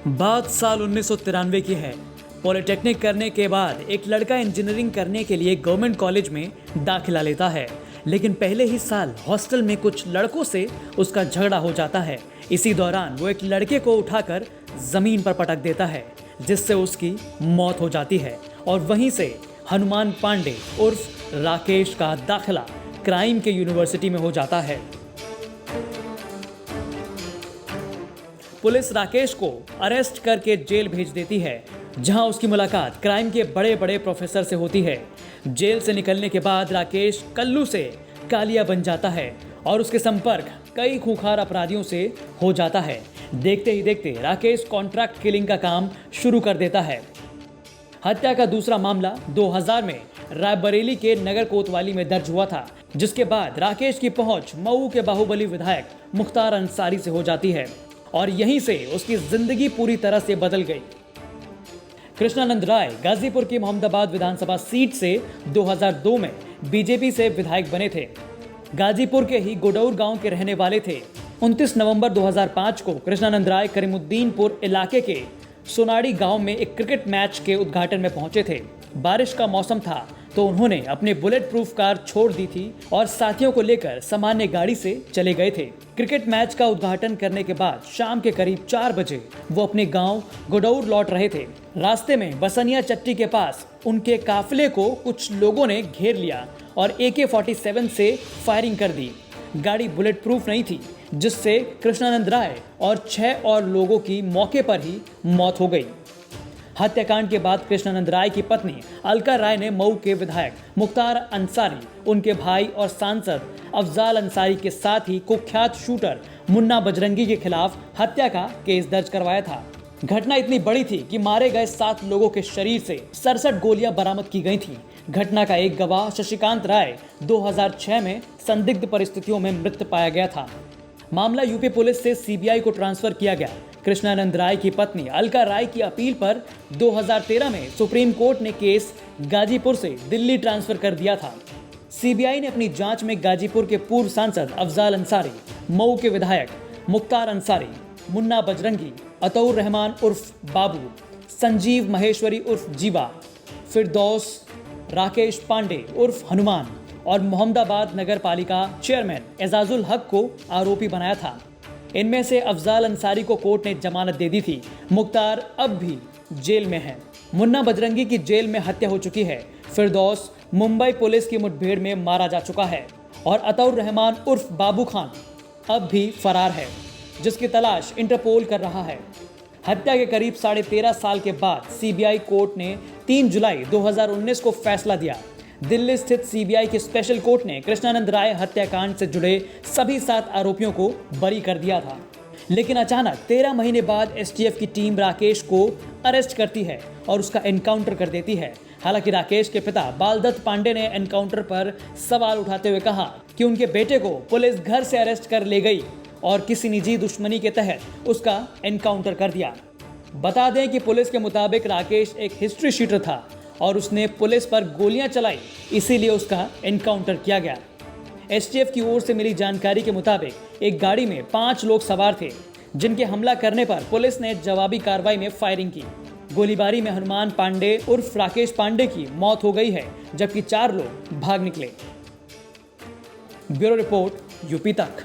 बात साल 1993 की है। पॉलिटेक्निक करने के बाद एक लड़का इंजीनियरिंग करने के लिए गवर्नमेंट कॉलेज में दाखिला लेता है, लेकिन पहले ही साल हॉस्टल में कुछ लड़कों से उसका झगड़ा हो जाता है। इसी दौरान वो एक लड़के को उठाकर जमीन पर पटक देता है, जिससे उसकी मौत हो जाती है। और वहीं से हनुमान पांडे उर्फ राकेश का दाखिला क्राइम के यूनिवर्सिटी में हो जाता है। पुलिस राकेश को अरेस्ट करके जेल भेज देती है, जहां उसकी मुलाकात क्राइम के बड़े बड़े प्रोफेसर से होती है। जेल से निकलने के बाद राकेश कल्लू से कालिया बन जाता है और उसके संपर्क कई खूंखार अपराधियों से हो जाता है। देखते ही देखते राकेश कॉन्ट्रैक्ट किलिंग का काम शुरू कर देता है। हत्या का दूसरा मामला 2000 में रायबरेली के नगर कोतवाली में दर्ज हुआ था, जिसके बाद राकेश की पहुंच मऊ के बाहुबली विधायक मुख्तार अंसारी से हो जाती है और यहीं से उसकी जिंदगी पूरी तरह से बदल गई। कृष्णानंद राय गाजीपुर की मोहम्मदाबाद विधानसभा सीट से 2002 में बीजेपी से विधायक बने थे। गाजीपुर के ही गोडौर गांव के रहने वाले थे। 29 नवंबर 2005 को कृष्णानंद राय करीमुद्दीनपुर इलाके के सोनाड़ी गांव में एक क्रिकेट मैच के उद्घाटन में पहुंचे थे। बारिश का मौसम था, तो उन्होंने अपने बुलेट प्रूफ कार छोड़ दी थी और साथियों को लेकर सामान्य गाड़ी से चले गए थे। क्रिकेट मैच का उद्घाटन करने के बाद शाम के करीब 4 बजे वो अपने गांव गोडौर लौट रहे थे। रास्ते में बसनिया चट्टी के पास उनके काफिले को कुछ लोगों ने घेर लिया और AK-47 से फायरिंग कर दी। गाड़ी बुलेट प्रूफ नहीं थी, जिससे कृष्णानंद राय और 6 और लोगों की मौके पर ही मौत हो गई। हत्याकांड के बाद कृष्णानंद राय की पत्नी अलका राय ने मऊ के विधायक मुख्तार अंसारी, उनके भाई और सांसद अफजाल अंसारी के साथ ही कुख्यात शूटर मुन्ना बजरंगी के खिलाफ हत्या का केस दर्ज करवाया था। घटना इतनी बड़ी थी कि मारे गए 7 लोगों के शरीर से 67 गोलियां बरामद की गई थीं। घटना का एक गवाह शशिकांत राय 2006 में संदिग्ध परिस्थितियों में मृत पाया गया था। मामला यूपी पुलिस से CBI को ट्रांसफर किया गया। कृष्णानंद राय की पत्नी अलका राय की अपील पर 2013 में सुप्रीम कोर्ट ने केस गाजीपुर से दिल्ली ट्रांसफर कर दिया था। CBI ने अपनी जांच में गाजीपुर के पूर्व सांसद अफजाल अंसारी, मऊ के विधायक मुख्तार अंसारी, मुन्ना बजरंगी, अतौर रहमान उर्फ बाबू, संजीव महेश्वरी उर्फ जीवा, फिरदौस, राकेश पांडे उर्फ हनुमान और मोहम्मदाबाद नगर पालिका चेयरमैन एजाजुल हक को आरोपी बनाया था। इनमें से अफजाल अंसारी को कोर्ट ने जमानत दे दी थी। मुख्तार अब भी जेल में है। मुन्ना बजरंगी की जेल में हत्या हो चुकी है। फिरदौस मुंबई पुलिस की मुठभेड़ में मारा जा चुका है और अतौर रहमान उर्फ बाबू खान अब भी फरार है, जिसकी तलाश इंटरपोल कर रहा है। हत्या के करीब 13.5 साल के बाद CBI कोर्ट ने 3 जुलाई 2019 को फैसला दिया। दिल्ली स्थित CBI के स्पेशल कोर्ट ने कृष्णानंद राय हत्याकांड से जुड़े सभी 7 आरोपियों को बरी कर दिया था। लेकिन अचानक 13 महीने बाद STF की टीम राकेश को अरेस्ट करती है और उसका एनकाउंटर कर देती है। हालांकि राकेश के पिता बालदत्त पांडे ने एनकाउंटर पर सवाल उठाते हुए कहा कि उनके बेटे को पुलिस घर से अरेस्ट कर ले गई और किसी निजी दुश्मनी के तहत उसका एनकाउंटर कर दिया। बता दें कि पुलिस के मुताबिक राकेश एक हिस्ट्री शीटर था और उसने पुलिस पर गोलियां चलाई, इसीलिए उसका एनकाउंटर किया गया। STF की ओर से मिली जानकारी के मुताबिक एक गाड़ी में 5 लोग सवार थे, जिनके हमला करने पर पुलिस ने जवाबी कार्रवाई में फायरिंग की। गोलीबारी में हनुमान पांडे उर्फ राकेश पांडे की मौत हो गई है, जबकि 4 लोग भाग निकले। ब्यूरो रिपोर्ट, यूपी तक।